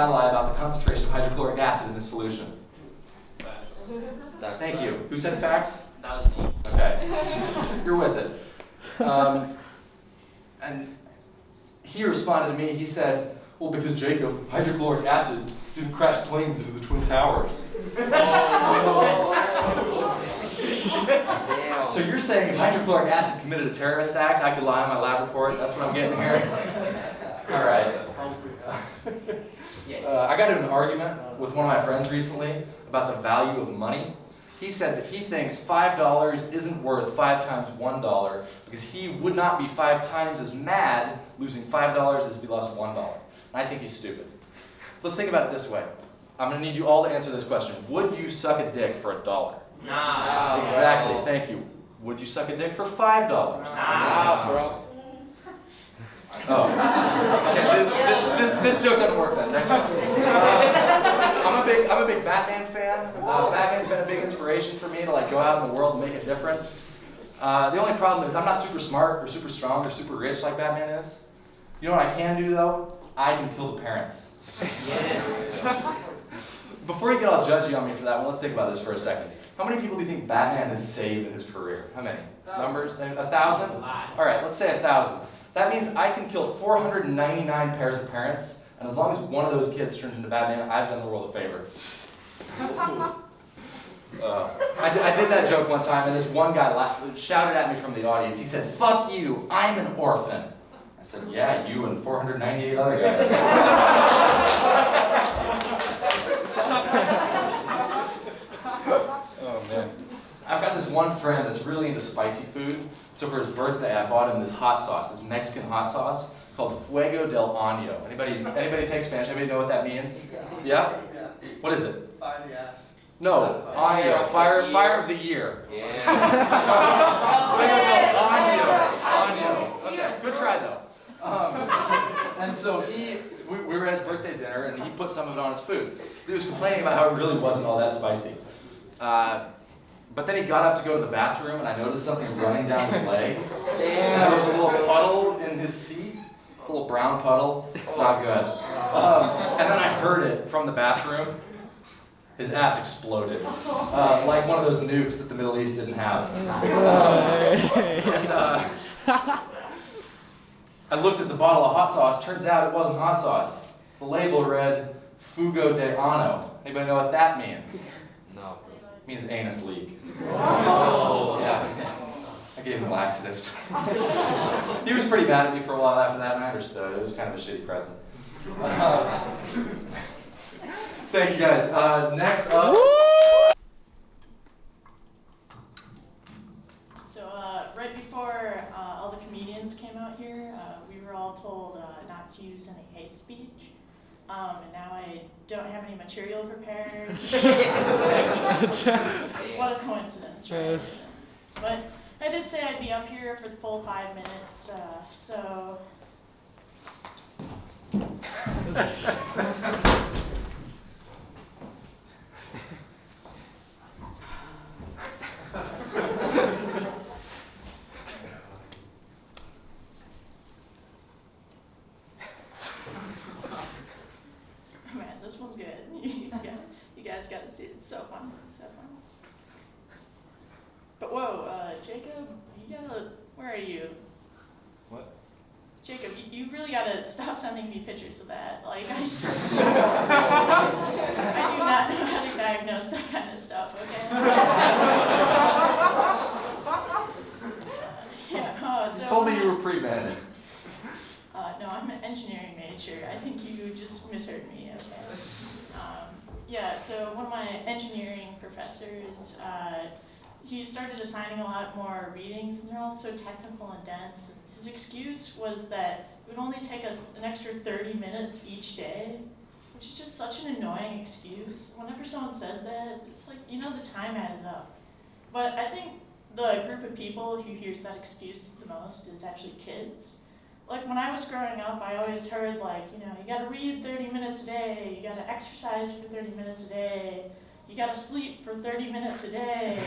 lie about the concentration of hydrochloric acid in this solution? Thank you. Who said facts? That was me. Okay. You're with it. And he responded to me, he said, well, because Jacob, hydrochloric acid didn't crash planes into the Twin Towers. So you're saying if hydrochloric acid committed a terrorist act, I could lie on my lab report? That's what I'm getting here? All right. I got into an argument with one of my friends recently about the value of money. He said that he thinks $5 isn't worth 5 times $1 because he would not be 5 times as mad losing $5 as if he lost $1. And I think he's stupid. Let's think about it this way. I'm going to need you all to answer this question. Would you suck a dick for $1? Nah. Exactly, thank you. Would you suck a dick for $5? Nah, bro. Oh. Okay, this joke doesn't work then. Next one. I'm a big Batman fan. Batman's been a big inspiration for me to go out in the world and make a difference. The only problem is I'm not super smart or super strong or super rich like Batman is. You know what I can do though? I can kill the parents. Yeah. Before you get all judgy on me for that one, let's think about this for a second. How many people do you think Batman has saved in his career? How many? Numbers? 1,000? All right, let's say 1,000. That means I can kill 499 pairs of parents, and as long as one of those kids turns into Batman, I've done the world a favor. I did that joke one time, and this one guy shouted at me from the audience. He said, "Fuck you, I'm an orphan." I said, "Yeah, you and 498 other guys." Oh, man. I've got this one friend that's really into spicy food. So for his birthday, I bought him this hot sauce, this Mexican hot sauce called Fuego del Año. Anybody take Spanish? Anybody know what that means? Yeah? What is it? Fire the ass. No, Año, fire of the year. Yeah. Fuego del Año. Okay, good try though. And so we were at his birthday dinner, and he put some of it on his food. He was complaining about how it really wasn't all that spicy. But then he got up to go to the bathroom, and I noticed something running down his leg. And there was a little puddle in his seat. It's a little brown puddle. Not good. And then I heard it from the bathroom. His ass exploded. Like one of those nukes that the Middle East didn't have. I looked at the bottle of hot sauce. Turns out it wasn't hot sauce. The label read Fuego de Ano. Anybody know what that means? No. It means anus leak. Oh. Yeah. I gave him laxatives. He was pretty mad at me for a while after that, and I understood. It was kind of a shitty present. Thank you guys. Next up. So right before all the comedians came out here, we were all told not to use any hate speech. And now I don't have any material prepared. What a coincidence, right? But I did say I'd be up here for the full 5 minutes, so... Man, this one's good. You guys got to see it. It's so fun. So fun. But whoa, Jacob, you gotta. Where are you? What? Jacob, you really gotta stop sending me pictures of that. Like, I do not know how to diagnose that kind of stuff. Okay. Yeah. So You told me you were pre-med. No, I'm an engineering major. I think you just misheard me, okay? Yeah, so one of my engineering professors, he started assigning a lot more readings, and they're all so technical and dense. His excuse was that it would only take us an extra 30 minutes each day, which is just such an annoying excuse. Whenever someone says that, it's like, the time adds up. But I think the group of people who hears that excuse the most is actually kids. Like when I was growing up, I always heard you gotta read 30 minutes a day, you gotta exercise for 30 minutes a day, you gotta sleep for 30 minutes a day.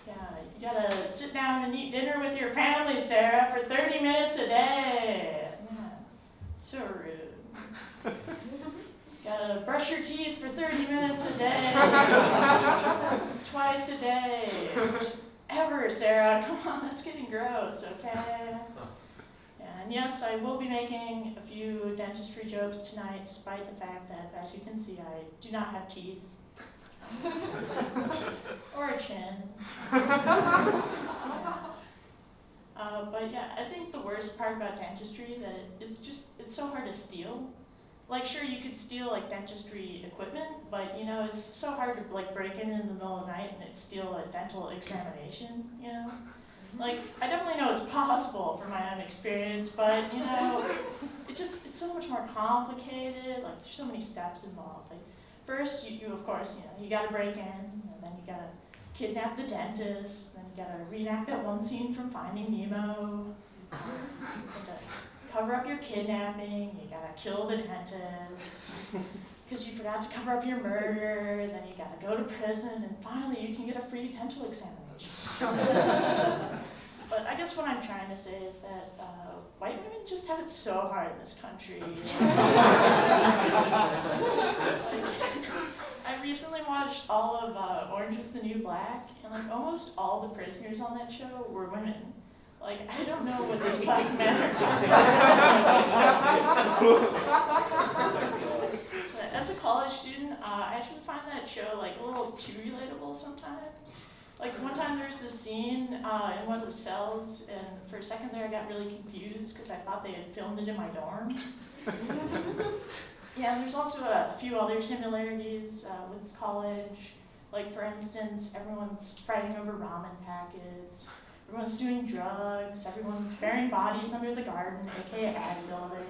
Yeah, you gotta sit down and eat dinner with your family, Sarah, for 30 minutes a day. Yeah, so rude. gotta brush your teeth for 30 minutes a day, twice a day. Just ever, Sarah, come on, that's getting gross, okay? And yes, I will be making a few dentistry jokes tonight, despite the fact that, as you can see, I do not have teeth. Or a chin. But yeah, I think the worst part about dentistry that it's so hard to steal. Like, sure, you could steal like dentistry equipment, but you know, it's so hard to like break in the middle of the night and steal a dental examination, you know? Like, I definitely know it's possible from my own experience, but you know, it's so much more complicated. Like, there's so many steps involved. Like, first, you of course, you know, you gotta break in, and then you gotta kidnap the dentist, then you gotta reenact that one scene from Finding Nemo. You gotta cover up your kidnapping, you gotta kill the dentist, because you forgot to cover up your murder, then you gotta go to prison, and finally you can get a free dental examination. But I guess what I'm trying to say is that white women just have it so hard in this country. I recently watched all of Orange is the New Black, and like almost all the prisoners on that show were women. Like, I don't know what these black men are talking about. As a college student, I actually find that show like a little too relatable sometimes. Like one time there was this scene in one of the cells, and for a second there I got really confused because I thought they had filmed it in my dorm. Yeah, and there's also a few other similarities with college. Like for instance, everyone's fighting over ramen packets, everyone's doing drugs, everyone's burying bodies under the garden, aka ag building.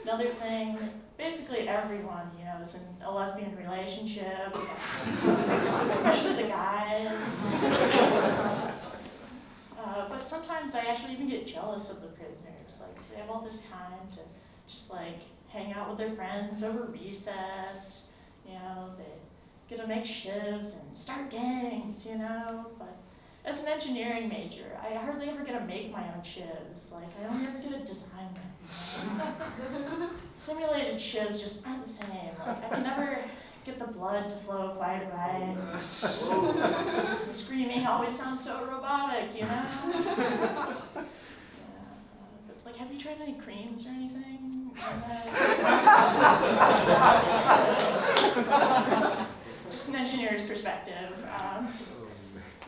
Another thing, basically everyone, you know, is in a lesbian relationship, especially the guys. But sometimes I actually even get jealous of the prisoners. Like, they have all this time to just like hang out with their friends over recess, you know, they get to make shivs and start gangs, you know, but as an engineering major, I hardly ever get to make my own shivs. Like, I only ever get to design them. Simulated shivs just aren't the same. Like, I can never get the blood to flow quite right. Screaming always sounds so robotic, you know? Yeah, but, like, have you tried any creams or anything? Just an engineer's perspective.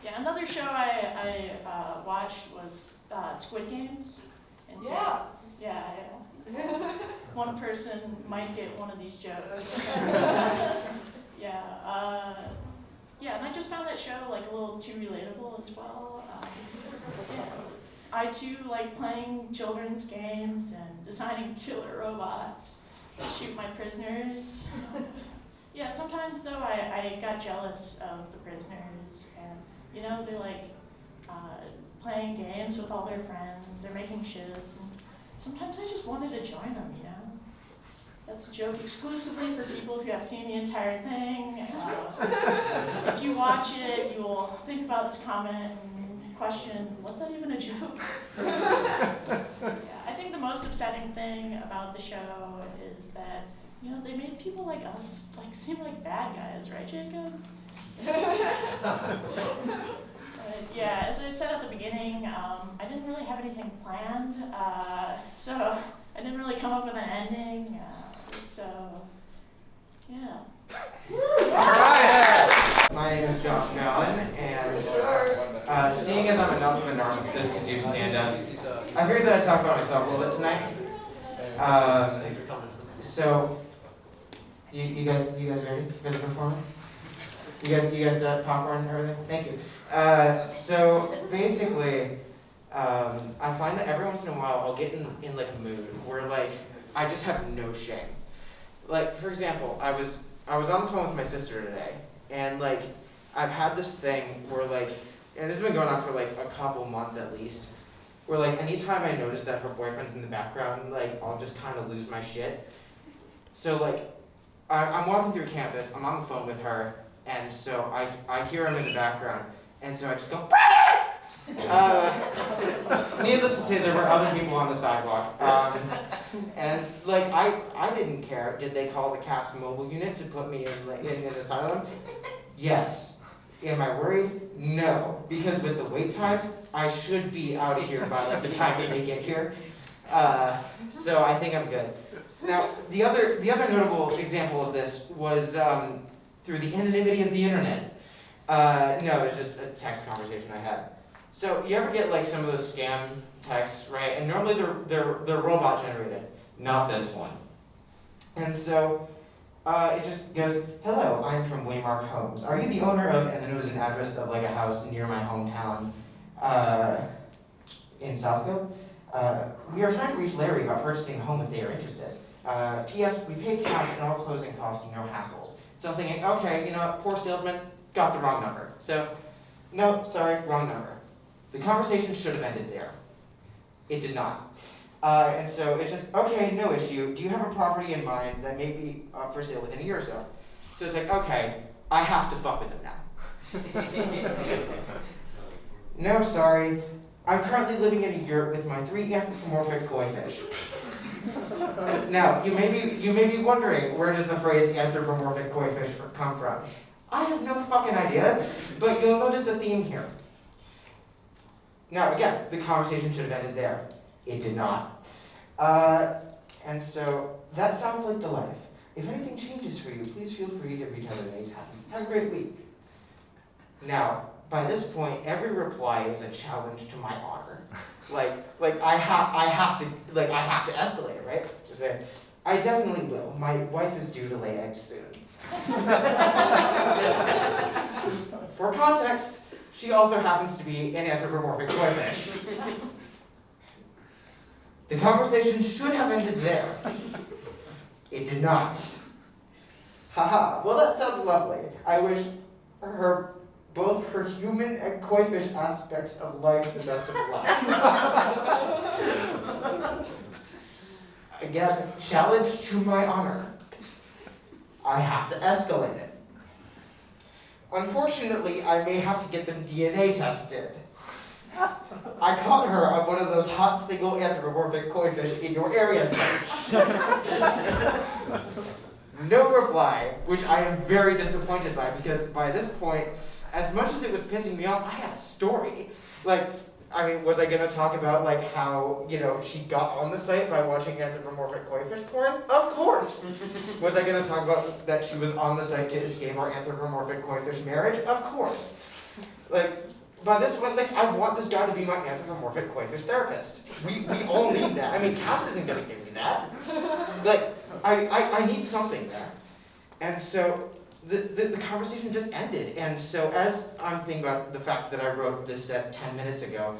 Yeah, another show I watched was Squid Games. And yeah. One person might get one of these jokes. Yeah, and I just found that show like a little too relatable as well. Yeah. I too like playing children's games and designing killer robots to shoot my prisoners. Yeah, sometimes though I got jealous of the prisoners, and you know, they're like playing games with all their friends, they're making shivs, and sometimes I just wanted to join them, you know? That's a joke exclusively for people who have seen the entire thing. If you watch it, you will think about this comment and question, was that even a joke? Yeah, I think the most upsetting thing about the show is that, you know, they made people like us like seem like bad guys, right, Jacob? Yeah, as I said at the beginning, I didn't really have anything planned, so I didn't really come up with an ending, so yeah. Alright! My name is Josh Balan, and seeing as I'm enough of a narcissist to do stand-up, I figured that I'd talk about myself a little bit tonight. So, you guys ready for the performance? You guys popcorn and everything? Thank you. So basically, I find that every once in a while I'll get in like a mood where like I just have no shame. Like for example, I was on the phone with my sister today, and like I've had this thing where like, and this has been going on for like a couple months at least, where like anytime I notice that her boyfriend's in the background, like I'll just kind of lose my shit. So like I'm walking through campus, I'm on the phone with her, and so I hear him in the background, and so I just go, needless to say, there were other people on the sidewalk. And like I didn't care. Did they call the CAPS mobile unit to put me in an asylum? Yes. Am I worried? No. Because with the wait times, I should be out of here by like the time that they get here. So I think I'm good. Now the other notable example of this was through the anonymity of the internet. No, it was just a text conversation I had. So you ever get like some of those scam texts, right? And normally they're robot generated. Not this one. And so it just goes, hello, I'm from Waymark Homes. Are you the owner of, and then it was an address of like a house near my hometown in Southfield. We are trying to reach Larry about purchasing a home if they are interested. P.S. We pay cash and all closing costs, no hassles. So I'm thinking, okay, you know what, poor salesman, got the wrong number. So, no, sorry, wrong number. The conversation should have ended there. It did not. And so it's just, okay, no issue. Do you have a property in mind that may be up for sale within a year or so? So it's like, okay, I have to fuck with him now. No, sorry. I'm currently living in a yurt with my 3 anthropomorphic koi fish. Now, you may be wondering, where does the phrase anthropomorphic koi fish come from? I have no fucking idea, but you'll notice a theme here. Now, again, the conversation should have ended there. It did not. And so, that sounds like the life. If anything changes for you, please feel free to reach out at any time. Have a great week. Now, by this point, every reply is a challenge to my honor. Like I have to escalate it, right? Just say, I definitely will. My wife is due to lay eggs soon. For context, she also happens to be an anthropomorphic koi fish. The conversation should have ended there. It did not. Haha, well that sounds lovely. I wish both her human and koi fish aspects of life the best of luck. Again, challenge to my honor. I have to escalate it. Unfortunately, I may have to get them DNA tested. I caught her on one of those hot single anthropomorphic koi fish in your area sites. No reply, which I am very disappointed by, because by this point, as much as it was pissing me off, I had a story. Like, I mean, was I gonna talk about like how, you know, she got on the site by watching anthropomorphic koi fish porn? Of course. Was I gonna talk about that she was on the site to escape our anthropomorphic koi fish marriage? Of course. Like, by this point, like, I want this guy to be my anthropomorphic koi fish therapist. We all need that. I mean, CAPS isn't gonna give me that. Like, I need something there. And so, the conversation just ended. And so as I'm thinking about the fact that I wrote this set 10 minutes ago,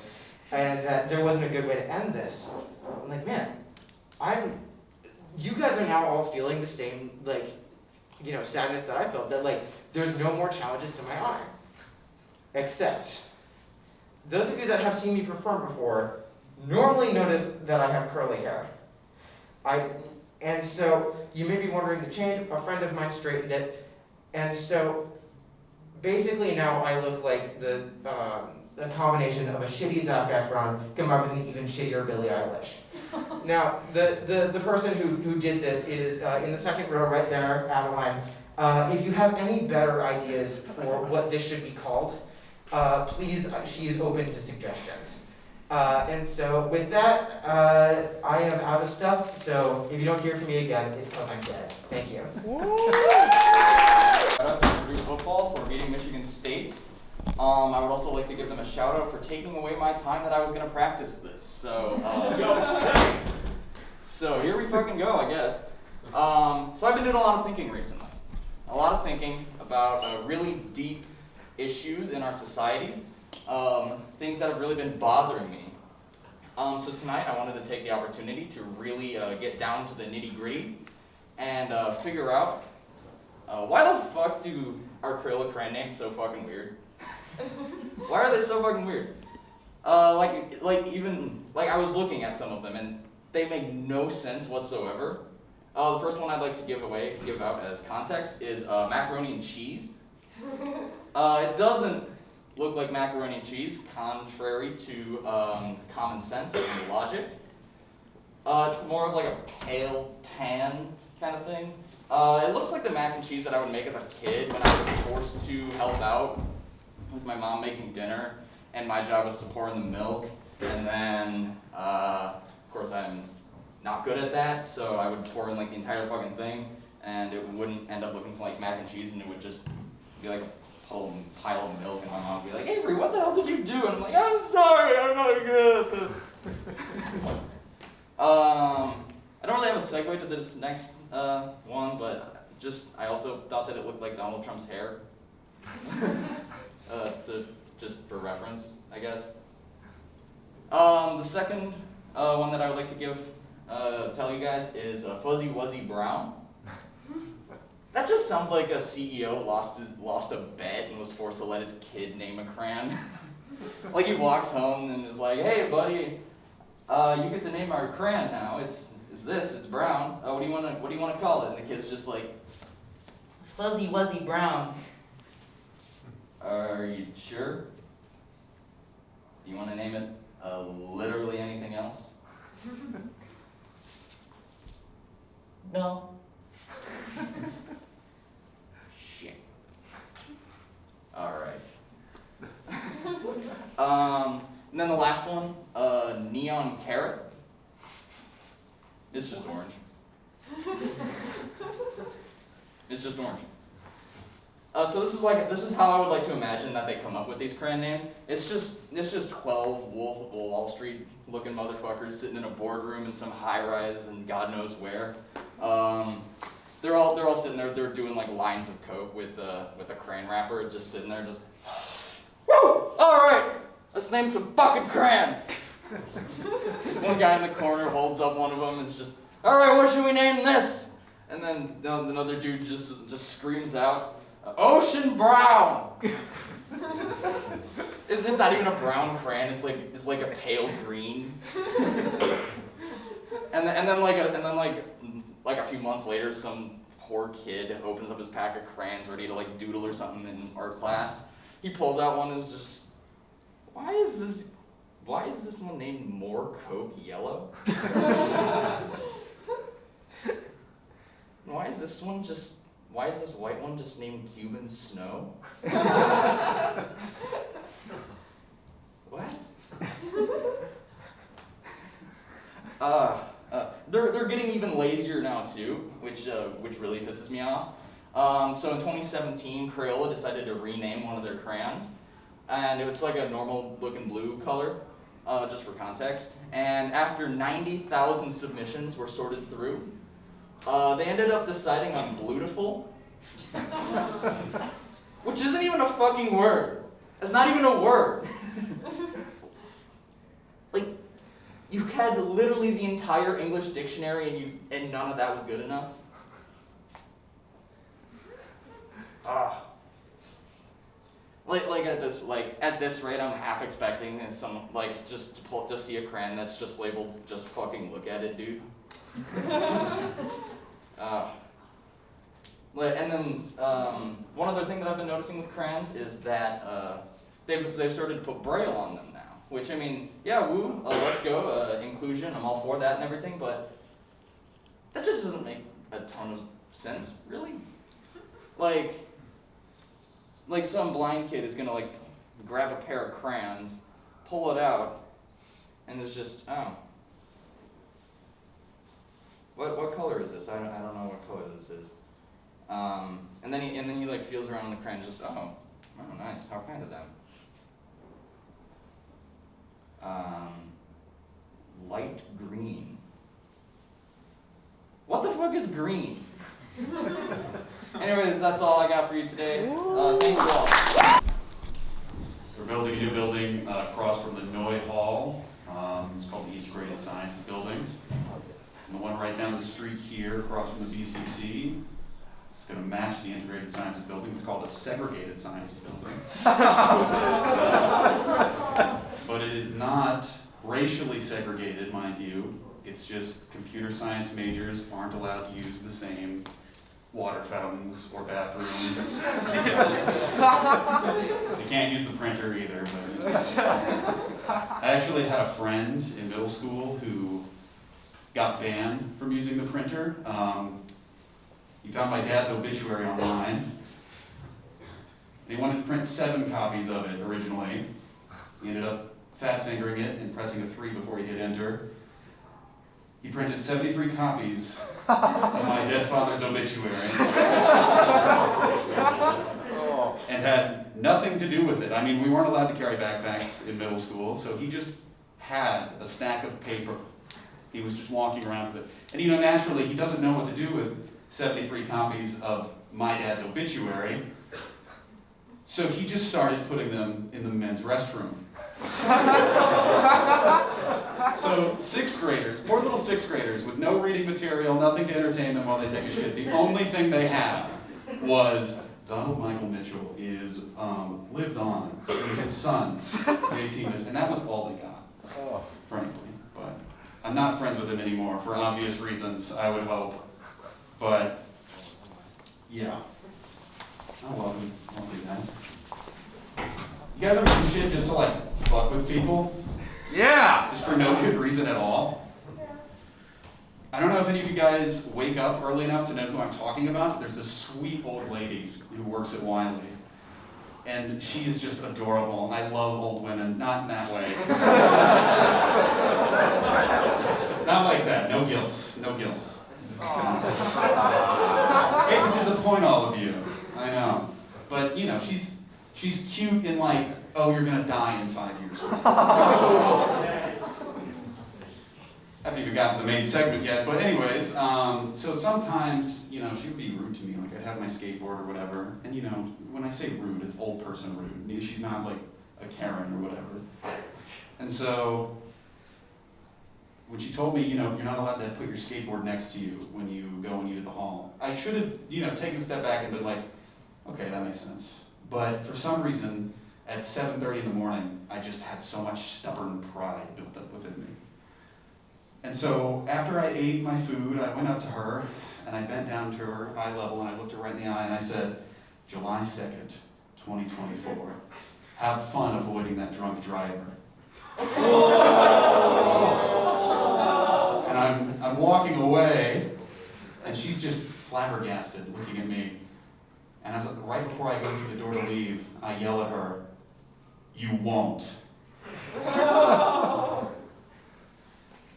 and that there wasn't a good way to end this, I'm like, man, you guys are now all feeling the same, like, you know, sadness that I felt, that like, there's no more challenges to my honor. Except, those of you that have seen me perform before normally notice that I have curly hair. And so, you may be wondering the change. A friend of mine straightened it. And so, basically now I look like a combination of a shitty Zac Efron combined with an even shittier Billie Eilish. Now, the person who did this is in the second row right there, Adeline. If you have any better ideas for what this should be called, please, she is open to suggestions. And so with that, I am out of stuff, so if you don't hear from me again, it's because I'm dead. Thank you. Shout out to Purdue football for beating Michigan State. I would also like to give them a shout out for taking away my time that I was gonna practice this. So, so here we fucking go, I guess. So I've been doing a lot of thinking recently. A lot of thinking about really deep issues in our society. Things that have really been bothering me. So tonight I wanted to take the opportunity to really get down to the nitty-gritty and figure out why the fuck do our acrylic names so fucking weird? Why are they so fucking weird? Like I was looking at some of them and they make no sense whatsoever. The first one I'd like to give out as context is macaroni and cheese. It doesn't look like macaroni and cheese, contrary to common sense and logic. It's more of like a pale tan kind of thing. It looks like the mac and cheese that I would make as a kid when I was forced to help out with my mom making dinner, and my job was to pour in the milk, and then, of course, I'm not good at that, so I would pour in like the entire fucking thing, and it wouldn't end up looking like mac and cheese, and it would just be like a pile of milk, and my mom would be like, Avery, what the hell did you do? And I'm like, I'm sorry, I'm not good at this. I don't really have a segue to this next one, but I also thought that it looked like Donald Trump's hair. Just for reference, I guess. The second one that I would like to tell you guys is Fuzzy Wuzzy Brown. That just sounds like a CEO lost a bet and was forced to let his kid name a crayon. Like he walks home and is like, hey buddy, you get to name our crayon now. It's brown. What do you want to call it? And the kid's just like, Fuzzy Wuzzy Brown. Are you sure? Do you want to name it literally anything else? No. Shit. All right. And then the last one, Neon Carrot. It's just orange. It's just orange. So this is how I would like to imagine that they come up with these crayon names. It's just 12 Wolf of Wall Street looking motherfuckers sitting in a boardroom in some high rise and God knows where. They're all sitting there. They're doing like lines of coke with a crayon wrapper, just sitting there, just. Woo! All right, let's name some fucking crayons. One guy in the corner holds up one of them. It's just, all right, what should we name this? And then another dude just screams out, Ocean Brown. It's not even a brown crayon. It's like a pale green. and then like a few months later, some poor kid opens up his pack of crayons ready to like doodle or something in art class. He pulls out one and is just, why is this one named More Coke Yellow? Why is this white one just named Cuban Snow? What? They're getting even lazier now too, which really pisses me off. So in 2017, Crayola decided to rename one of their crayons, and it was like a normal looking blue color, just for context. And after 90,000 submissions were sorted through, they ended up deciding on Blutiful, which isn't even a fucking word. It's not even a word. Like, you had literally the entire English dictionary and none of that was good enough. Like at this rate, I'm half expecting some just see a crayon that's just labeled "just fucking look at it, dude." And then one other thing that I've been noticing with crayons is that they've started to put Braille on them now. Which, I mean, yeah, woo, let's go, inclusion, I'm all for that and everything, but that just doesn't make a ton of sense, really. Like some blind kid is gonna like grab a pair of crayons, pull it out, and it's just, oh. What color is this? I don't know what color this is. And then he like feels around the crayon, just, oh, nice, how kind of them. Light green. What the fuck is green? Anyways, that's all I got for you today. Thank you all. We're building a new building across from the Noy Hall. It's called the Integrated Sciences Building. And the one right down the street here across from the BCC is going to match the Integrated Sciences Building. It's called a Segregated Sciences Building. But it is not racially segregated, mind you. It's just computer science majors aren't allowed to use the same water fountains or bathrooms. They can't use the printer either. But I actually had a friend in middle school who got banned from using the printer. He found my dad's obituary online. And he wanted to print 7 copies of it originally. He ended up fat fingering it and pressing a 3 before he hit enter. He printed 73 copies of my dead father's obituary. And had nothing to do with it. I mean, we weren't allowed to carry backpacks in middle school, so he just had a stack of paper. He was just walking around with it. And you know, naturally, he doesn't know what to do with 73 copies of my dad's obituary. So he just started putting them in the men's restroom. So 6th graders, poor little 6th graders with no reading material, nothing to entertain them while they take a shit. The only thing they had was Donald Michael Mitchell is lived on with his son, the 18, and that was all they got, frankly. But I'm not friends with him anymore for obvious reasons, I would hope. But yeah, I love him. I love you guys. You guys ever do shit just to like fuck with people? Yeah! Just for no good reason at all? I don't know if any of you guys wake up early enough to know who I'm talking about. There's this sweet old lady who works at Wiley. And she is just adorable, and I love old women, not in that way. Not like that, no gilfs, no gilfs. Hate to disappoint all of you, I know. But you know, she's cute in like, oh, you're gonna die in 5 years. Haven't even gotten to the main segment yet, but anyways, so sometimes, you know, she would be rude to me, like I'd have my skateboard or whatever, and you know, when I say rude, it's old person rude. She's not like a Karen or whatever. And so, when she told me, you know, you're not allowed to put your skateboard next to you when you go and eat at the hall, I should have, you know, taken a step back and been like, okay, that makes sense. But for some reason, at 7:30 in the morning, I just had so much stubborn pride built up within me. And so after I ate my food, I went up to her and I bent down to her eye level and I looked her right in the eye and I said, July 2nd, 2024, have fun avoiding that drunk driver. And I'm walking away and she's just flabbergasted looking at me. And as right before I go through the door to leave, I yell at her, you won't.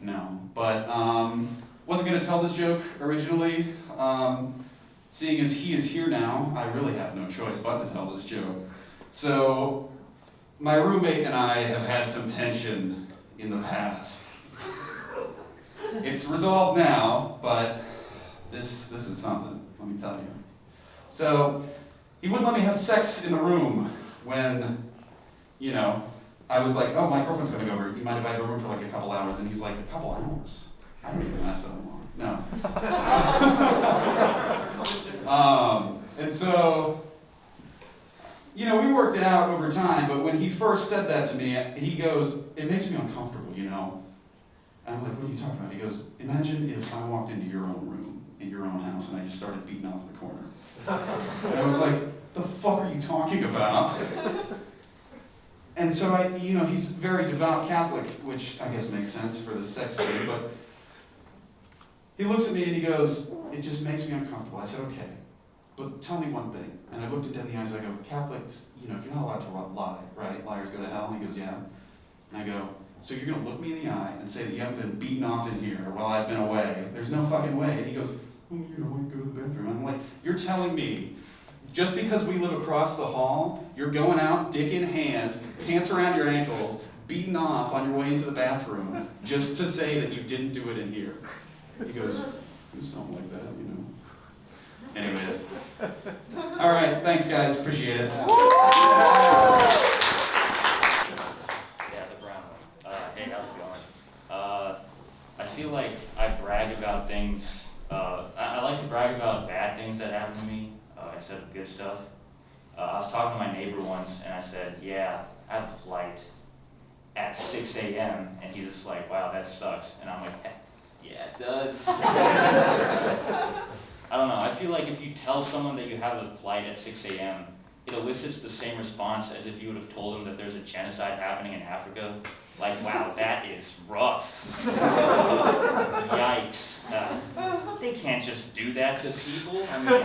No, but wasn't going to tell this joke originally. Seeing as he is here now, I really have no choice but to tell this joke. So, my roommate and I have had some tension in the past. It's resolved now, but this is something, let me tell you. So, he wouldn't let me have sex in the room when, you know, I was like, oh, my girlfriend's coming over. You mind if I have the room for like a couple hours? And he's like, a couple hours? I don't even last that long. No. And so, you know, we worked it out over time, but when he first said that to me, he goes, it makes me uncomfortable, you know? And I'm like, what are you talking about? He goes, imagine if I walked into your own room, in your own house, and I just started beating off in the corner. And I was like, the fuck are you talking about? And so you know, he's very devout Catholic, which I guess makes sense for the sex thing, but he looks at me and he goes, it just makes me uncomfortable. I said, okay, but tell me one thing. And I looked him dead in the eyes and I go, Catholics, you know, you're not allowed to lie, right? Liars go to hell. And he goes, yeah. And I go, so you're gonna look me in the eye and say that you haven't been beaten off in here while I've been away? There's no fucking way. And he goes, well, you know, I go to the bathroom. And I'm like, you're telling me, just because we live across the hall, you're going out, dick in hand, pants around your ankles, beaten off on your way into the bathroom, just to say that you didn't do it in here. He goes, do something like that, you know. Anyways. All right, thanks guys, appreciate it. Yeah, the brown one. Hey, how's it going? I feel like I brag about things. I like to brag about bad things that happen to me instead of good stuff. I was talking to my neighbor once, and I said, yeah, I had a flight at 6 a.m., and he's just like, wow, that sucks. And I'm like, yeah, it does. I don't know, I feel like if you tell someone that you have a flight at 6 a.m., it elicits the same response as if you would have told him that there's a genocide happening in Africa. Like, wow, that is rough. Yikes. They can't just do that to people. I mean,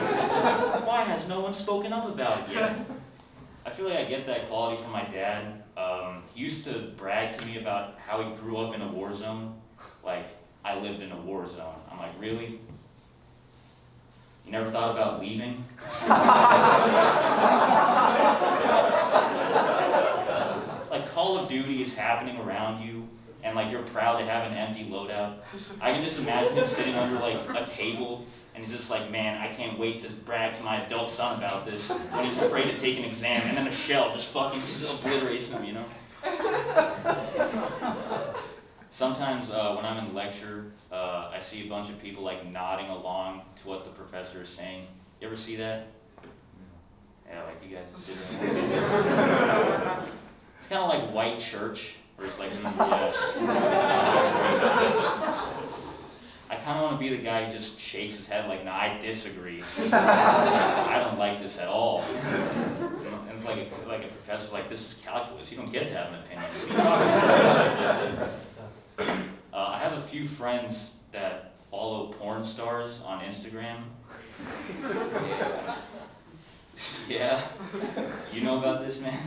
why has no one spoken up about it yet? I feel like I get that quality from my dad. He used to brag to me about how he grew up in a war zone. Like, I lived in a war zone. I'm like, really? You never thought about leaving? Like, Call of Duty is happening around you, and like you're proud to have an empty loadout. I can just imagine him sitting under like a table, and he's just like, man, I can't wait to brag to my adult son about this, when he's afraid to take an exam, and then a shell just fucking obliterates him, you know? Sometimes when I'm in lecture, I see a bunch of people like nodding along to what the professor is saying. You ever see that? Yeah, like you guys did right. It's kind of like white church, where it's like, yes. I kind of want to be the guy who just shakes his head like, nah, I disagree. I don't like this at all. And it's like a professor's like, this is calculus. You don't get to have an opinion. I have a few friends that follow porn stars on Instagram. Yeah, you know about this, man?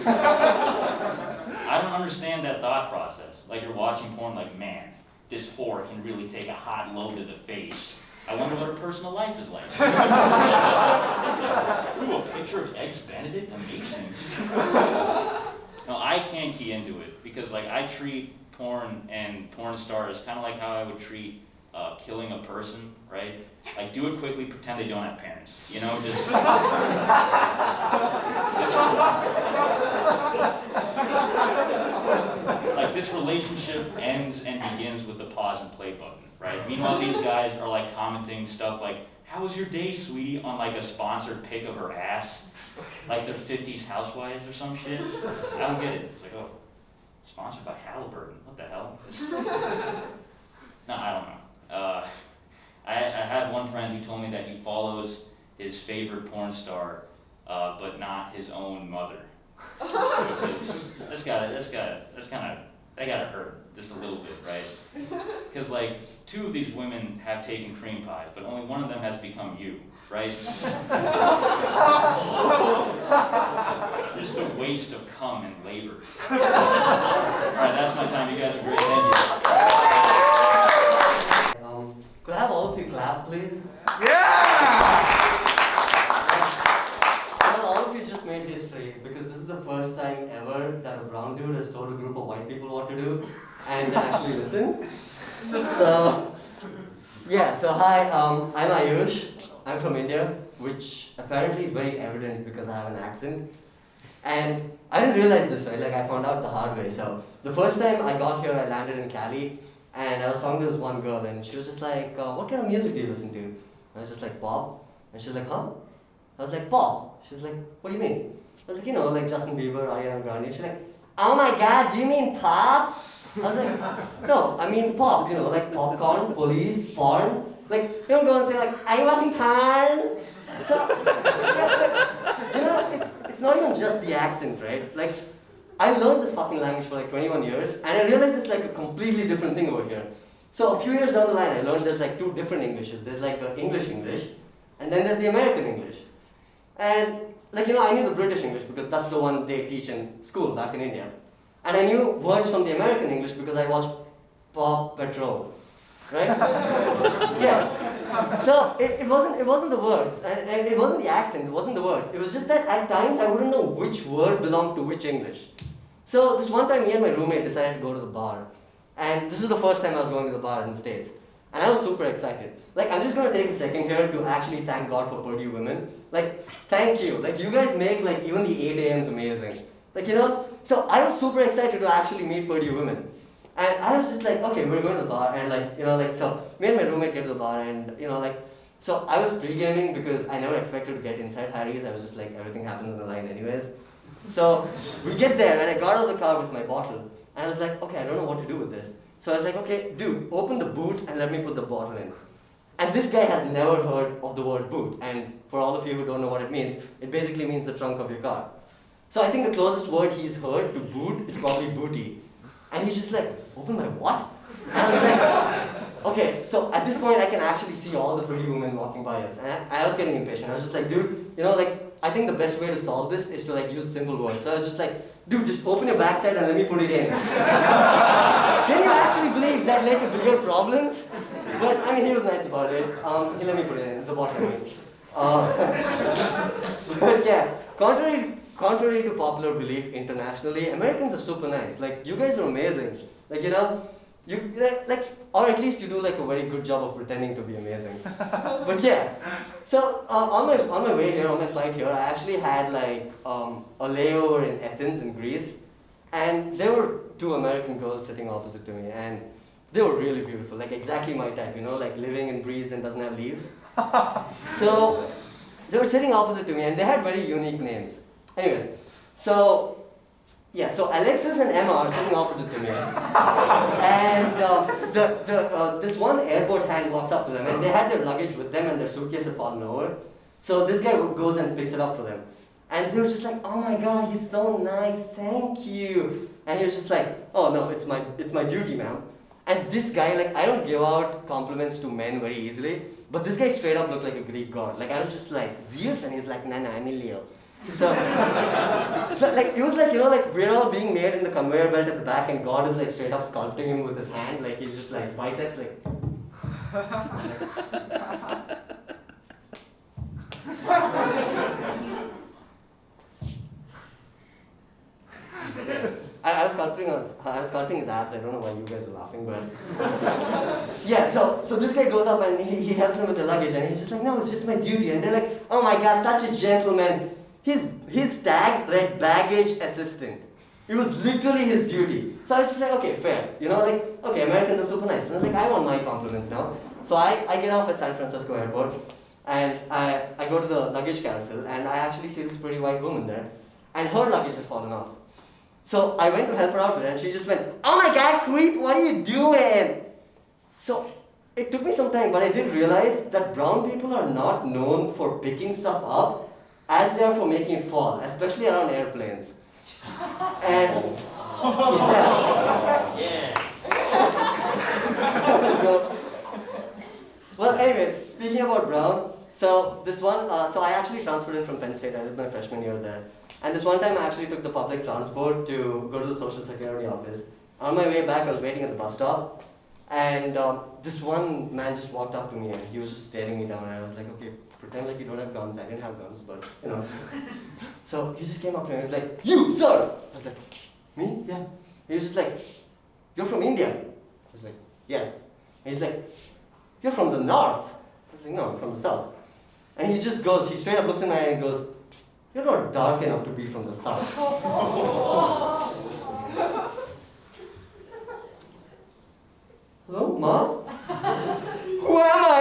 I don't understand that thought process. Like, you're watching porn like, man, this whore can really take a hot load to the face. I wonder what her personal life is like. Ooh, a picture of Eggs Benedict? Amazing. No, I can't key into it, because like I treat porn and porn stars kind of like how I would treat killing a person, right? Like, do it quickly, pretend they don't have parents, you know, just... Like, this relationship ends and begins with the pause and play button, right? Meanwhile, these guys are like commenting stuff like, how was your day, sweetie, on like a sponsored pic of her ass? Like they're 50s housewives or some shit. I don't get it. It's like, oh, sponsored by Halliburton, what the hell? No, I don't know. I had one friend who told me that he follows his favorite porn star, but not his own mother. That's gotta hurt just a little bit, right? Because like 2 of these women have taken cream pies, but only one of them has become you, right? Just a waste of cum and labor. All right, that's my time. You guys are great. Thank you. Could I have all of you clap, please? Yeah! Well, all of you just made history, because this is the first time ever that a brown dude has told a group of white people what to do and actually listen. So, yeah, so hi, I'm Ayush. I'm from India, which apparently is very evident because I have an accent. And I didn't realize this, right? Like, I found out the hard way. So, the first time I got here, I landed in Cali. And I was talking to this one girl, and she was just like, what kind of music do you listen to? And I was just like, pop. And she was like, huh? I was like, pop. She was like, what do you mean? I was like, you know, like Justin Bieber, Ariana Grande. She's like, oh my god, do you mean pop? I was like, no, I mean pop, you know, like popcorn, police, porn. Like, you don't go and say like, are you watching porn? So, you know, it's not even just the accent, right? Like, I learned this fucking language for like 21 years, and I realized it's like a completely different thing over here. So a few years down the line, I learned there's like 2 different Englishes. There's like the English, and then there's the American English. And like, you know, I knew the British English because that's the one they teach in school back in India. And I knew words from the American English because I watched Paw Patrol, right? Yeah. So it wasn't the words, and it wasn't the accent, it wasn't the words. It was just that at times I wouldn't know which word belonged to which English. So this one time me and my roommate decided to go to the bar. And this was the first time I was going to the bar in the States. And I was super excited. Like, I'm just going to take a second here to actually thank God for Purdue women. Like, thank you. Like, you guys make like even the 8 a.m.s amazing. Like, you know, so I was super excited to actually meet Purdue women. And I was just like, okay, we're going to the bar, and like, you know, like, so me and my roommate get to the bar, and you know, like, so I was pre-gaming because I never expected to get inside Harry's. I was just like, everything happens in the line anyways. So we get there, and I got out of the car with my bottle, and I was like, okay, I don't know what to do with this. So I was like, okay, dude, open the boot and let me put the bottle in. And this guy has never heard of the word boot. And for all of you who don't know what it basically means the trunk of your car. So I think the closest word he's heard to boot is probably booty. And he's just like, open my what? And I was like, okay, so at this point I can actually see all the pretty women walking by us. And I was getting impatient. I was just like, dude, you know, like, I think the best way to solve this is to like use simple words. So I was just like, dude, just open your backside and let me put it in. Can you actually believe that led to bigger problems? But I mean, he was nice about it. He let me put it in, the bottom. But yeah, contrary to popular belief internationally, Americans are super nice. Like, you guys are amazing. Like, you know, or at least you do like a very good job of pretending to be amazing. But yeah, so on my way here, on my flight here, I actually had like a layover in Athens in Greece, and there were two American girls sitting opposite to me, and they were really beautiful, like exactly my type, you know, like living in breeze and doesn't have leaves. So they were sitting opposite to me, and they had very unique names. Anyways, so yeah, so Alexis and Emma are sitting opposite to me, and this one airport hand walks up to them, and they had their luggage with them, and their suitcase had fallen over. So this guy goes and picks it up for them, and they were just like, "Oh my God, he's so nice, thank you." And he was just like, "Oh no, it's my duty, ma'am." And this guy, like, I don't give out compliments to men very easily, but this guy straight up looked like a Greek god. Like, I was just like, Zeus, and he's like, "Nah, I'm a Leo." So like, it was like, you know, like, we're all being made in the conveyor belt at the back, and God is like straight up sculpting him with his hand, like he's just like biceps, like. I was sculpting his abs. I don't know why you guys are laughing, but yeah. So this guy goes up and he helps him with the luggage, and he's just like, "No, it's just my duty." And they're like, "Oh my God, such a gentleman." His tag read baggage assistant. It was literally his duty. So I was just like, okay, fair. You know, like, okay, Americans are super nice. And I'm like, I want my compliments now. So I get off at San Francisco airport, and I go to the luggage carousel, and I actually see this pretty white woman there, and her luggage had fallen off. So I went to help her out with it, and she just went, "Oh my God, creep, what are you doing?" So it took me some time, but I did realize that brown people are not known for picking stuff up as they are for making it fall, especially around airplanes. And yeah. Well, anyways, speaking about brown, so this one, so I actually transferred in from Penn State. I did my freshman year there. And this one time I actually took the public transport to go to the Social Security office. On my way back, I was waiting at the bus stop, and this one man just walked up to me, and he was just staring me down, and I was like, okay, pretend like you don't have guns. I didn't have guns, but you know. So he just came up to me and he was like, "You, sir!" I was like, "Me? Yeah." He was just like, "You're from India?" I was like, "Yes." And he's like, "You're from the north?" I was like, "No, I'm from the south." And he just goes, he straight up looks in my eye and goes, "You're not dark enough to be from the south." Hello, Mom? Who am I?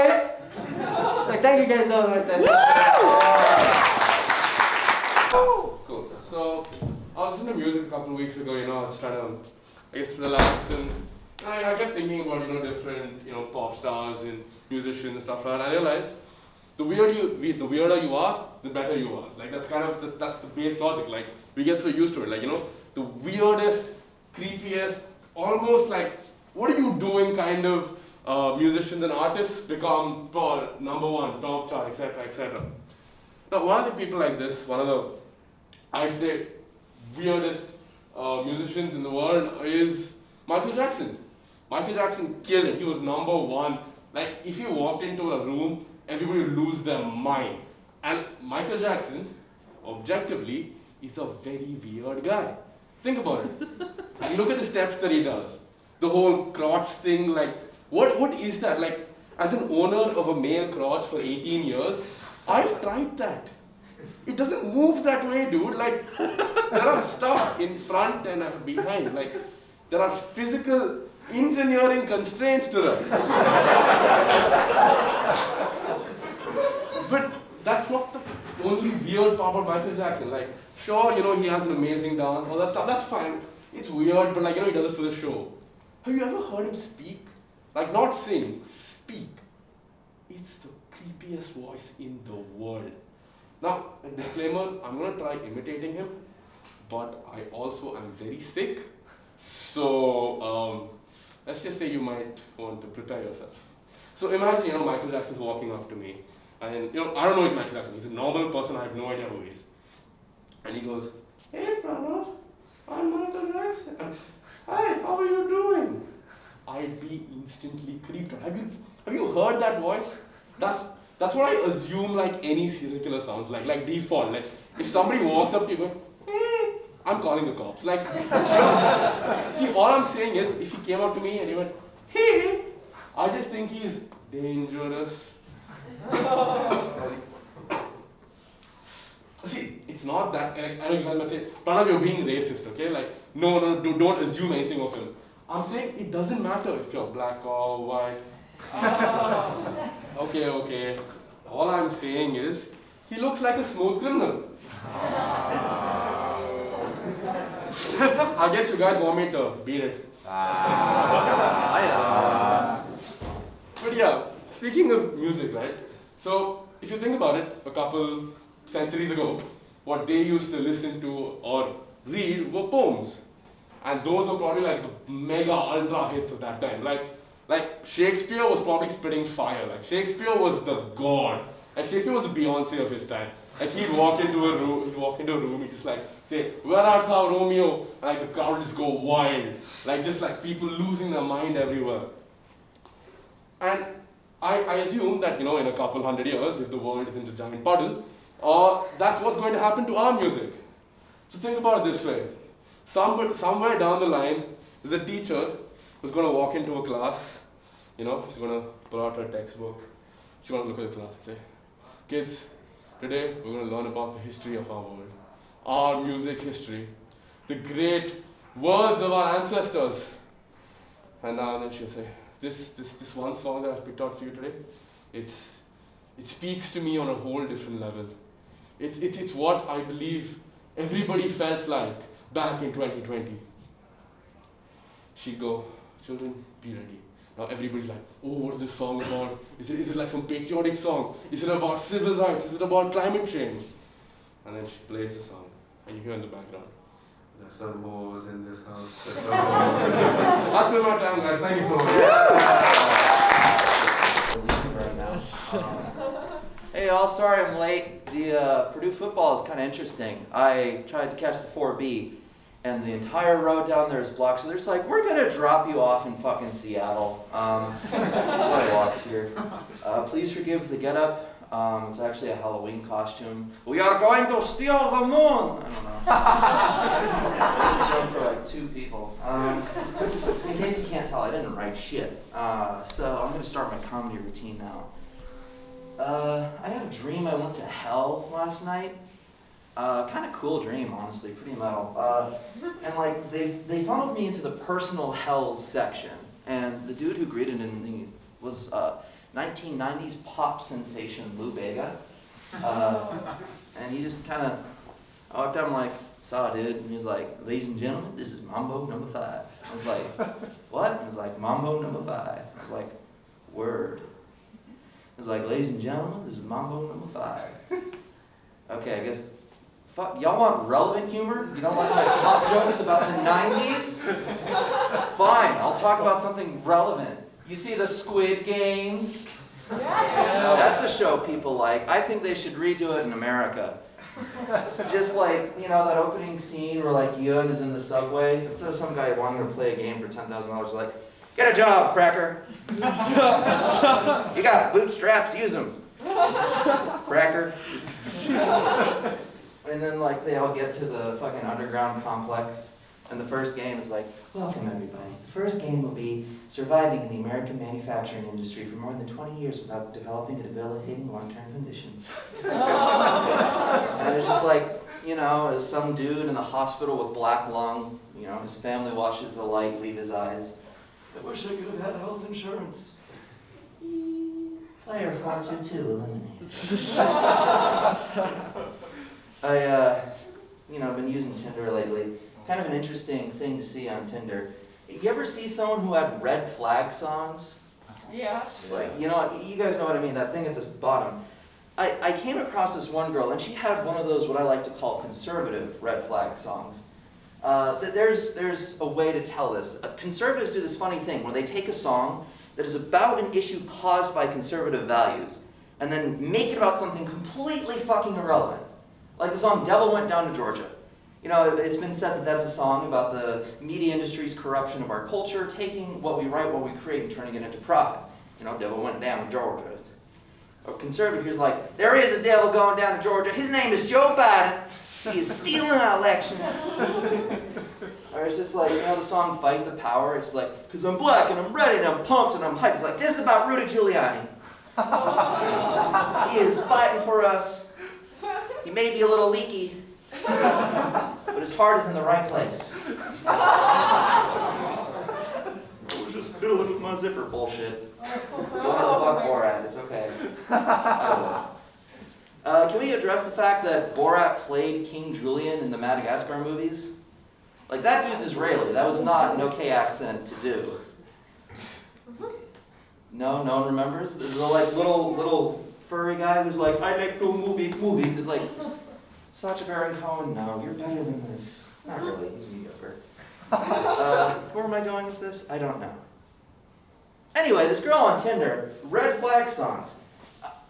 Like, thank you guys, that was my sentence. Cool. So, I was listening to music a couple of weeks ago, you know, I was trying to, I guess, relax, and I kept thinking about, you know, different, you know, pop stars and musicians and stuff like that. I realized the weirder you are, the better you are. Like, that's kind of, that's the base logic. Like, we get so used to it. Like, you know, the weirdest, creepiest, almost like, what are you doing kind of musicians and artists become number one, top chart, etc., etc. Now, one of the people like this, one of the, I'd say, weirdest musicians in the world is Michael Jackson. Michael Jackson killed it. He was number one. Like, if you walked into a room, everybody would lose their mind. And Michael Jackson, objectively, is a very weird guy. Think about it. And look at the steps that he does. The whole crotch thing, like, what is that? Like, as an owner of a male crotch for 18 years, I've tried that. It doesn't move that way, dude. Like, there are stuff in front and behind. Like, there are physical engineering constraints to that. But that's not the only weird part about Michael Jackson. Like, sure, you know, he has an amazing dance, all that stuff, that's fine. It's weird, but like, you know, he does it for the show. Have you ever heard him speak? Like, not sing, speak. It's it's the creepiest voice in the world. Now, a disclaimer, I'm gonna try imitating him, but I also am very sick. So, let's just say you might want to prepare yourself. So imagine, Michael Jackson's walking up to me, and I don't know he's Michael Jackson. He's a normal person. I have no idea who he is. And he goes, "Hey, Prabhav, I'm Michael Jackson. Hi, how are you doing?" I'd be instantly creeped out. Have you heard that voice? That's what I assume like any serial killer sounds like default. Like if somebody walks up to you going, "Hey," I'm calling the cops. Like, see, all I'm saying is, if he came up to me and he went, "Hey," I just think he's dangerous. See, it's not that, like, I know you guys might say, Pranav, you're being racist, okay? Like, no, don't assume anything of him. I'm saying it doesn't matter if you're black or white. Okay. All I'm saying is, he looks like a smooth criminal. I guess you guys want me to beat it. But yeah, speaking of music, right? So, if you think about it, a couple centuries ago, what they used to listen to or read were poems. And those were probably like the mega ultra hits of that time. Like Shakespeare was probably spitting fire. Like Shakespeare was the god. Like Shakespeare was the Beyonce of his time. Like he'd walk into a room, he'd just like say, "Where art thou, Romeo?" And like the crowd would just go wild. Like just like people losing their mind everywhere. And I assume that, in a couple hundred years, if the world isn't a giant puddle, that's what's going to happen to our music. So think about it this way. Somewhere down the line, there's a teacher who's going to walk into a class, she's going to pull out her textbook, she's going to look at the class and say, "Kids, today we're going to learn about the history of our world, our music history, the great words of our ancestors." And then she'll say, this one song that I've picked out for you today, it speaks to me on a whole different level. It's what I believe everybody felt like back in 2020. She'd go, "Children, be ready." Now everybody's like, "Oh, what is this song about? Is it like some patriotic song? Is it about civil rights? Is it about climate change?" And then she plays the song, and you hear in the background, "There's some whores in this house." That's been my time, guys. Thank you so much. Hey y'all, sorry I'm late. The Purdue football is kind of interesting. I tried to catch the 4B, and the entire road down there is blocked. So they're just like, "We're gonna drop you off in fucking Seattle." So I walked here. Please forgive the getup. It's actually a Halloween costume. We are going to steal the moon. I don't know. It's a joke for like 2 people. In case you can't tell, I didn't write shit. So I'm gonna start my comedy routine now. I had a dream I went to hell last night. Kind of cool dream, honestly, pretty metal. And like they funneled me into the personal hells section, and the dude who greeted me was 1990s pop sensation Lou Bega. And he just kind of, I walked up and like, "Saw, dude," and he was like, "Ladies and gentlemen, this is Mambo number 5. I was like, "What?" He was like, "Mambo number 5. I was like, "Word." He was like, "Ladies and gentlemen, this is Mambo number 5. Okay, I guess, fuck, y'all want relevant humor? You don't like my pop jokes about the 90s? Fine, I'll talk about something relevant. You see the Squid Games? That's a show people like. I think they should redo it in America. Just like, that opening scene where like Yun is in the subway, instead of some guy wanting to play a game for $10,000, like, "Get a job, cracker. You got bootstraps, use them. Cracker." And then like they all get to the fucking underground complex, and the first game is like, "Welcome everybody. The first game will be surviving in the American manufacturing industry for more than 20 years without developing debilitating long-term conditions." And it's just like, some dude in the hospital with black lung, his family watches the light leave his eyes. "I wish I could have had health insurance." Player 422 eliminated. I've been using Tinder lately. Kind of an interesting thing to see on Tinder. You ever see someone who had red flag songs? Yeah. Like, you guys know what I mean, that thing at the bottom. I came across this one girl, and she had one of those, what I like to call conservative red flag songs. There's a way to tell this. Conservatives do this funny thing where they take a song that is about an issue caused by conservative values, and then make it about something completely fucking irrelevant. Like the song Devil Went Down to Georgia. It's been said that that's a song about the media industry's corruption of our culture, taking what we write, what we create, and turning it into profit. Devil went down to Georgia. A conservative here's like, there is a devil going down to Georgia. His name is Joe Biden. He is stealing our election. Or it's just like, the song Fight the Power. It's like, because I'm black and I'm ready and I'm pumped and I'm hyped. It's like, this is about Rudy Giuliani. He is fighting for us. He may be a little leaky, but his heart is in the right place. I was just fiddling with my zipper bullshit. Go ahead and fuck Borat, it's okay. Can we address the fact that Borat played King Julian in the Madagascar movies? Like, that dude's Israeli. That was not an okay accent to do. No one remembers? There's a little furry guy who's like, I like to movie. It's like, Sacha Baron Cohen, no, you're better than this. Not really, he's mediocre. Where am I going with this? I don't know. Anyway, this girl on Tinder, red flag songs.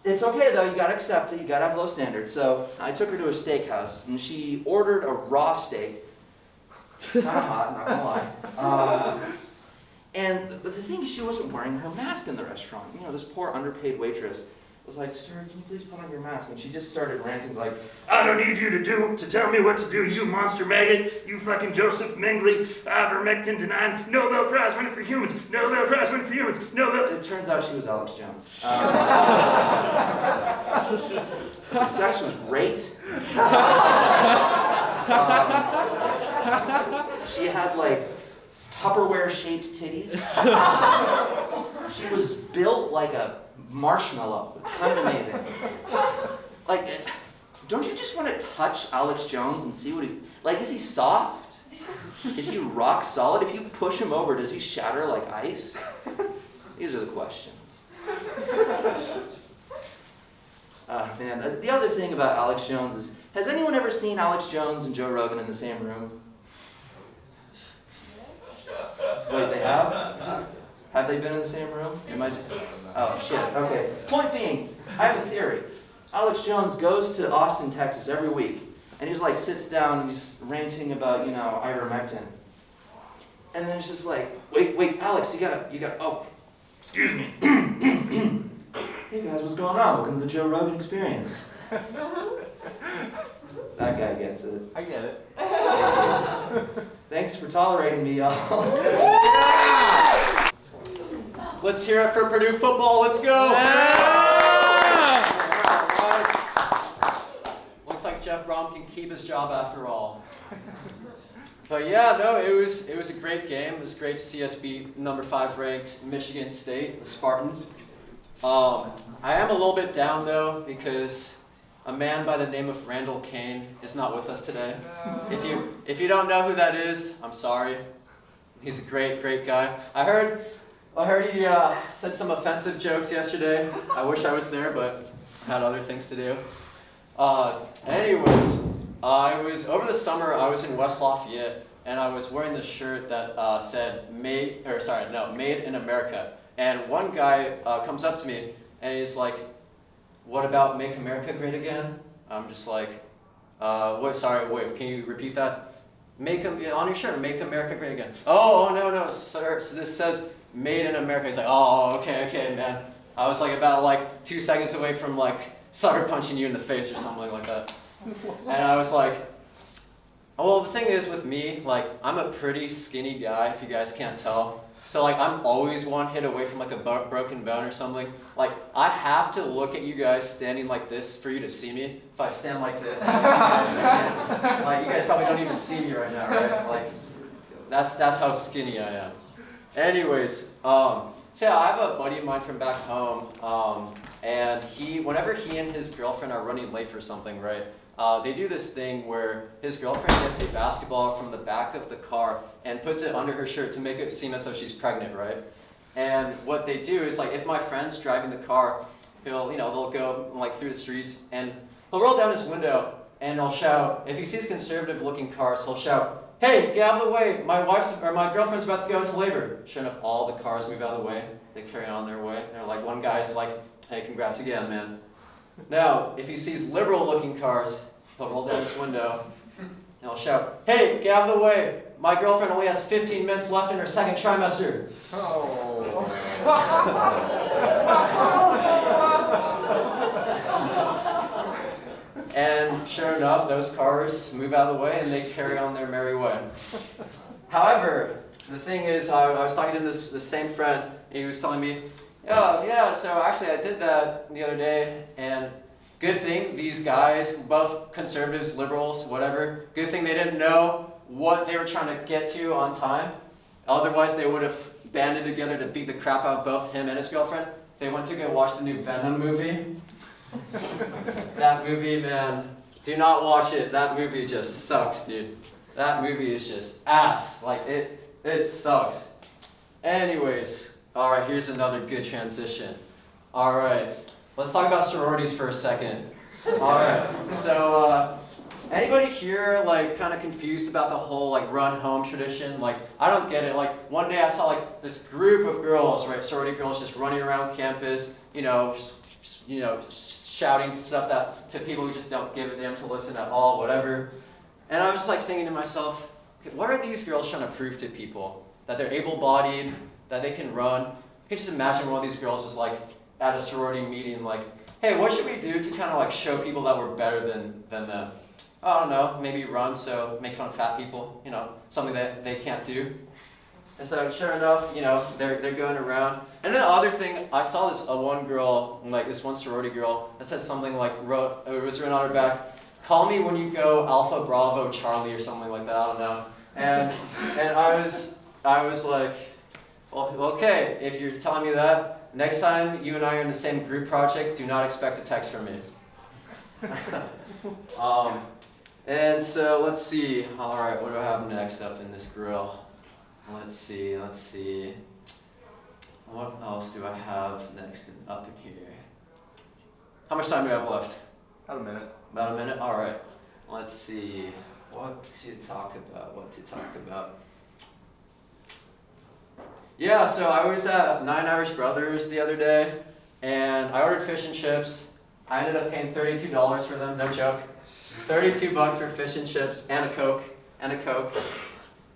It's okay though, you gotta accept it, you gotta have low standards. So I took her to a steakhouse and she ordered a raw steak. Kinda hot, not gonna lie. But the thing is, she wasn't wearing her mask in the restaurant. This poor underpaid waitress was like, sir, can you please put on your mask? And she just started ranting like, I don't need you to tell me what to do, you monster maggot, you fucking Joseph Mengele, ivermectin denying, Nobel Prize winner for humans, Nobel Prize winner for humans, Nobel. It turns out she was Alex Jones. The sex was great. She had like Tupperware-shaped titties. She was built like a marshmallow. It's kind of amazing. Like, don't you just want to touch Alex Jones and see what is he soft? Is he rock solid? If you push him over, does he shatter like ice? These are the questions. Man, the other thing about Alex Jones is, has anyone ever seen Alex Jones and Joe Rogan in the same room? Wait, they have? Have they been in the same room? Oh, shit. Okay. Point being, I have a theory. Alex Jones goes to Austin, Texas every week, and he's like, sits down and he's ranting about, ivermectin. And then it's just like, wait, Alex, you gotta, oh, excuse me. Hey guys, what's going on? Welcome to the Joe Rogan Experience. That guy gets it. I get it. Thanks for tolerating me, y'all. Yeah! Let's hear it for Purdue football. Let's go! Yeah! Looks like Jeff Brom can keep his job after all. But yeah, no, it was a great game. It was great to see us beat number 5 ranked Michigan State, the Spartans. I am a little bit down though because a man by the name of Randall Kane is not with us today. No. If you don't know who that is, I'm sorry. He's a great guy. I heard he said some offensive jokes yesterday. I wish I was there, but I had other things to do. Anyways, over the summer I was in West Lafayette and I was wearing this shirt that said Made in America. And one guy comes up to me and he's like, "What about Make America Great Again?" I'm just like, wait, can you repeat that? On your shirt, Make America Great Again. Oh, no, sir. So this says Made in America. He's like, oh, okay, man. I was like about 2 seconds away from sucker punching you in the face or something like that. And I was like, well, the thing is with me, I'm a pretty skinny guy, if you guys can't tell. So I'm always one hit away from a broken bone or something. I have to look at you guys standing like this for you to see me. If I stand like this, you guys probably don't even see me right now, right? That's how skinny I am. Anyways, so yeah, I have a buddy of mine from back home, and whenever he and his girlfriend are running late for something, right? They do this thing where his girlfriend gets a basketball from the back of the car and puts it under her shirt to make it seem as though she's pregnant, right? And what they do is like, if my friend's driving the car, they'll go like through the streets and he'll roll down his window and he'll shout, if he sees conservative looking cars, he'll shout, "Hey, get out of the way, my girlfriend's about to go into labor." Sure enough, all the cars move out of the way. They carry on their way. They're like, one guy's like, "Hey, congrats again, man." Now, if he sees liberal looking cars, he'll roll down his window and he'll shout, "Hey, get out of the way, my girlfriend only has 15 minutes left in her second trimester." And sure enough, those cars move out of the way and they carry on their merry way. However, the thing is, I was talking to this same friend, and he was telling me, yeah, so actually I did that the other day, and good thing these guys, both conservatives, liberals, whatever, good thing they didn't know what they were trying to get to on time. Otherwise, they would have banded together to beat the crap out of both him and his girlfriend. They went to go watch the new Venom movie. That movie, man, do not watch it. That movie just sucks, dude. That movie is just ass. Like, it sucks. Anyways, alright, here's another good transition. Alright, let's talk about sororities for a second. Alright, so, anybody here, like, kind of confused about the whole, like, run home tradition? Like, I don't get it. Like, one day I saw, like, this group of girls, right, sorority girls just running around campus, shouting stuff to people who just don't give a damn to listen at all, whatever. And I was just, like, thinking to myself, okay, what are these girls trying to prove to people? That they're able-bodied, that they can run? I could just imagine one of these girls is, like, at a sorority meeting, like, "Hey, what should we do to kind of, like, show people that we're better than them?" I don't know, maybe run, so make fun of fat people, something that they can't do. And so sure enough, they're going around. And then the other thing, I saw this one girl, like this one sorority girl, that said something like, it was written on her back, "Call me when you go Alpha Bravo Charlie," or something like that, I don't know. And I was like, well, okay, if you're telling me that, next time you and I are in the same group project, do not expect a text from me. And so let's see. All right, what do I have next up in this grill? Let's see. What else do I have next up in here? How much time do I have left? About a minute. About a minute? All right. Let's see. What to talk about? Yeah, so I was at Nine Irish Brothers the other day, and I ordered fish and chips. I ended up paying $32 for them, no joke. $32 for fish and chips and a Coke.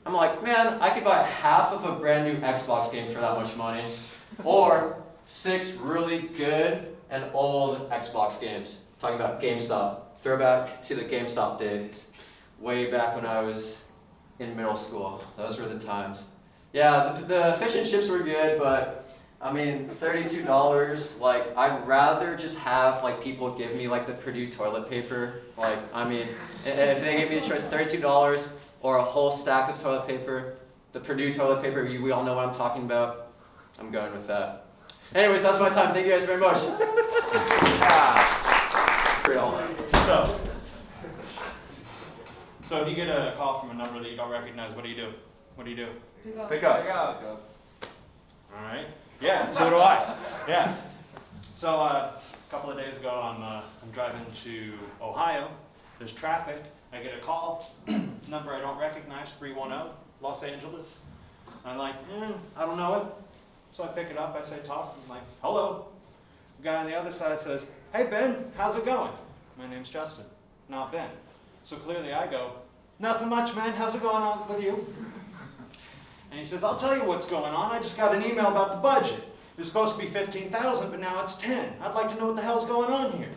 I'm like, man, I could buy half of a brand new Xbox game for that much money, or 6 really good and old Xbox games. Talking about GameStop. Throwback to the GameStop days, way back when I was in middle school. Those were the times. Yeah, the fish and chips were good, but I mean, $32, like, I'd rather just have, like, people give me, like, the Purdue toilet paper. Like, I mean, if they gave me the choice, $32 or a whole stack of toilet paper, the Purdue toilet paper, we all know what I'm talking about, I'm going with that. Anyways, that's my time. Thank you guys very much. Real. So if you get a call from a number that you don't recognize, what do you do? Pick up. All right. Yeah, so do I. Yeah. So a couple of days ago, I'm driving to Ohio. There's traffic. I get a call, number I don't recognize, 310, Los Angeles. I'm like, I don't know it. So I pick it up. I say, talk. I'm like, hello. The guy on the other side says, "Hey Ben, how's it going?" My name's Justin, not Ben. So clearly I go, "Nothing much, man. How's it going on with you?" And he says, "I'll tell you what's going on. I just got an email about the budget. It was supposed to be 15,000, but now it's 10. I'd like to know what the hell's going on here."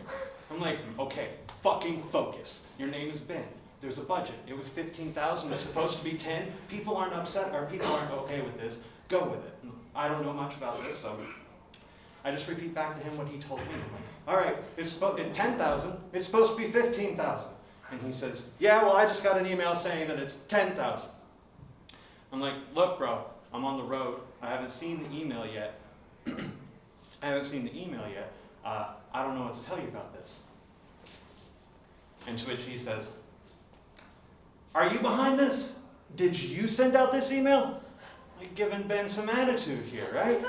I'm like, okay, fucking focus. Your name is Ben. There's a budget. It was 15,000. It's supposed to be 10. People aren't upset, or people aren't okay with this. Go with it. I don't know much about this, so I just repeat back to him what he told me. I'm like, all right, it's 10,000. It's supposed to be 15,000. And he says, yeah, well, I just got an email saying that it's 10,000. I'm like, look, bro, I'm on the road. I haven't seen the email yet. I don't know what to tell you about this. And to which he says, are you behind this? Did you send out this email? like giving Ben some attitude here, right?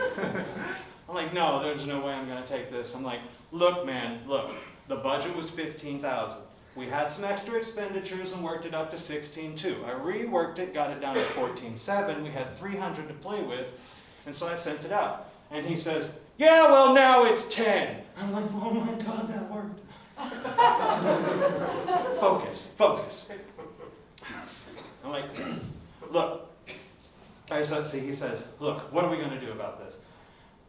I'm like, no, there's no way I'm gonna take this. I'm like, look, man, look, the budget was $15,000. We had some extra expenditures and worked it up to $16,200. I reworked it, got it down to $14,700. We had $300 to play with, and so I sent it out. And he says, yeah, well, now it's 10. I'm like, oh my God, that worked. Focus. I'm like, look, he says, look, what are we gonna do about this?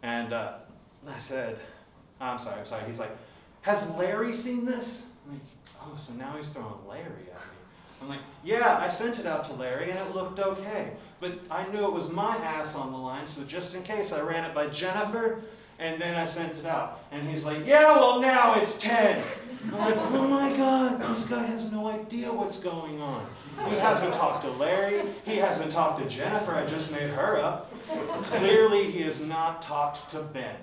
And I said, I'm sorry. He's like, has Larry seen this? I'm like, oh, so now he's throwing Larry at me. I'm like, yeah, I sent it out to Larry and it looked okay. But I knew it was my ass on the line, so just in case, I ran it by Jennifer and then I sent it out. And he's like, yeah, well, now it's 10. I'm like, oh my God, this guy has no idea what's going on. He hasn't talked to Larry. He hasn't talked to Jennifer. I just made her up. Clearly, he has not talked to Ben.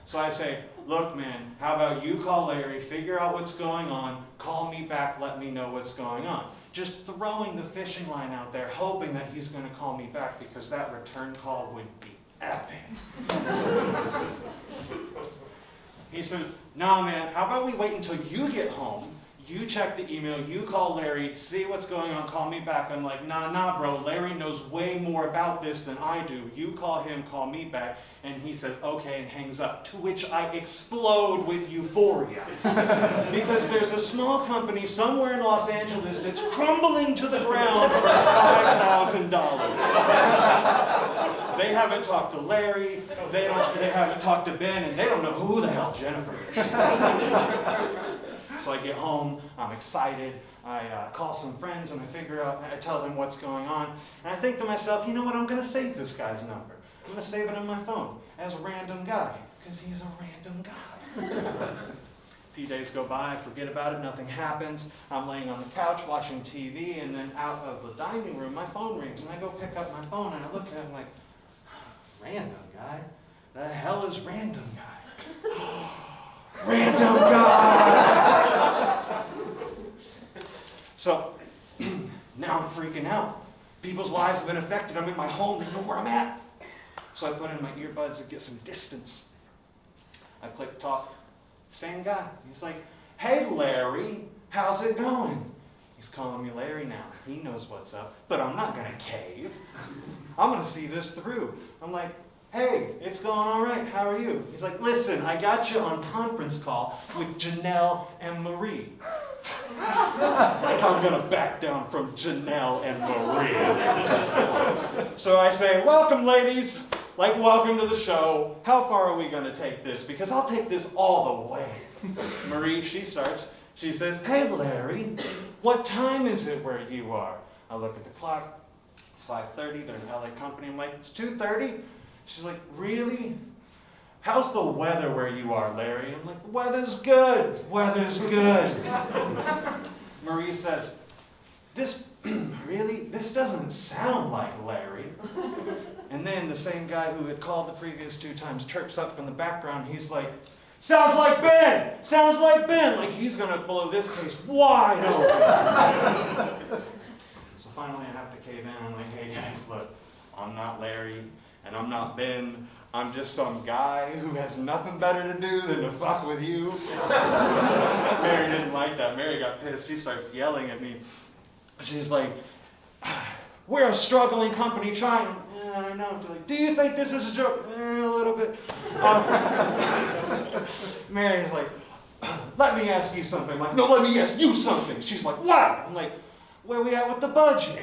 So I say, look, man, how about you call Larry, figure out what's going on, call me back, let me know what's going on. Just throwing the fishing line out there, hoping that he's going to call me back because that return call would be epic. He says, nah, man, how about we wait until you get home, you check the email, you call Larry, see what's going on, call me back. I'm like, nah, bro, Larry knows way more about this than I do. You call him, call me back. And he says, okay, and hangs up, to which I explode with euphoria. Because there's a small company somewhere in Los Angeles that's crumbling to the ground for $5,000. They haven't talked to Larry, they haven't talked to Ben, and they don't know who the hell Jennifer is. So I get home, I'm excited, I call some friends and I tell them what's going on. And I think to myself, you know what, I'm gonna save this guy's number. I'm gonna save it on my phone as a random guy, because he's a random guy. A few days go by, I forget about it, nothing happens. I'm laying on the couch watching TV, and then out of the dining room, my phone rings, and I go pick up my phone, and I look at it, I'm like, random guy? The hell is random guy? Random guy! So, now I'm freaking out. People's lives have been affected. I'm in my home, they know where I'm at. So I put in my earbuds to get some distance. I click talk. Same guy. He's like, hey Larry, how's it going? He's calling me Larry now. He knows what's up, but I'm not gonna cave. I'm gonna see this through. I'm like, hey, it's going all right, how are you? He's like, listen, I got you on conference call with Janelle and Marie. Like I'm gonna back down from Janelle and Marie. So I say, welcome ladies, like welcome to the show. How far are we gonna take this? Because I'll take this all the way. Marie, she starts, she says, hey Larry, what time is it where you are? I look at the clock, it's 5:30, they're an LA company, I'm like, it's 2:30? She's like, really? How's the weather where you are, Larry? I'm like, the weather's good. Weather's good. Marie says, this doesn't sound like Larry. And then the same guy who had called the previous 2 times chirps up from the background. He's like, sounds like Ben. Sounds like Ben. Like he's going to blow this case wide open. So finally I have to cave in. I'm like, hey guys, look, I'm not Larry. And I'm not Ben, I'm just some guy who has nothing better to do than to fuck with you. Mary didn't like that. Mary got pissed. She starts yelling at me. She's like, we're a struggling company trying. I know. She's like, do you think this is a joke? A little bit. Mary's like, let me ask you something. I'm like, no, let me ask you something. She's like, what? I'm like, where we at with the budget?